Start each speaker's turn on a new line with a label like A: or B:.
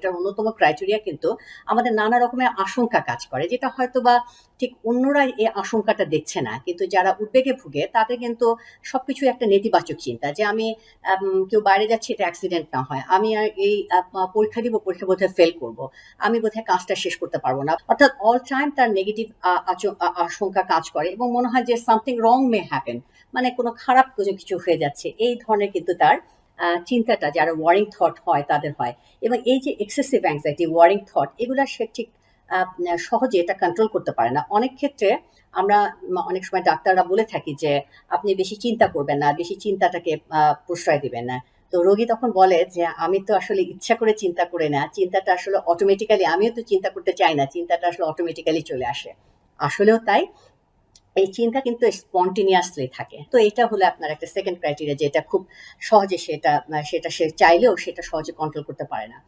A: সেটার অন্যতম ক্রাইটেরিয়া কিন্তু আমাদের নানা রকমের আশঙ্কা কাজ করে, যেটা হয়তো বা ঠিক অন্যরা এই আশঙ্কাটা দেখছে না, কিন্তু যারা উদ্বেগে ভুগে তাদের কিন্তু সবকিছু একটা নেতিবাচক চিন্তা, যে আমি কেউ বাইরে যাচ্ছি এটা অ্যাক্সিডেন্ট না হয়, আমি আর এই পরীক্ষা দিব, পরীক্ষা বোধহয় ফেল করব, আমি বোধহয় কাজটা শেষ করতে পারবো না, অর্থাৎ অল টাইম তার নেগেটিভ আশঙ্কা কাজ করে এবং মনে হয় যে সামথিং রং মে হ্যাপেন, মানে কোনো খারাপ কিছু হয়ে যাচ্ছে, এই ধরনের কিন্তু তার চিন্তাটা, যারা ওয়ারিং থট হয় তাদের হয়। এবং এই যে এক্সেসিভ অ্যাংজাইটি, ওয়ারিং থট, এগুলা সে ঠিক সহজে এটা কন্ট্রোল করতে পারে না। অনেক ক্ষেত্রে আমরা অনেক সময় ডাক্তাররা বলে থাকি যে আপনি বেশি চিন্তা করবেন না, বেশি চিন্তাটাকে প্রশ্রয় দিবেন না। তো রোগী তখন বলে যে আমি তো আসলে ইচ্ছা করে চিন্তা করে না, চিন্তাটা আসলে অটোমেটিক্যালি, আমিও তো চিন্তা করতে চাই না, চিন্তাটা আসলে অটোমেটিক্যালি চলে আসে। আসলেও তাই, এই চিন্তা কিন্তু স্পন্টেনিয়াসলি থাকে। তো এটা হলো আপনার একটা সেকেন্ড ক্রাইটেরিয়া, যেটা খুব সহজে সেটা সেটা সে চাইলেও সেটা সহজে কন্ট্রোল করতে পারে না।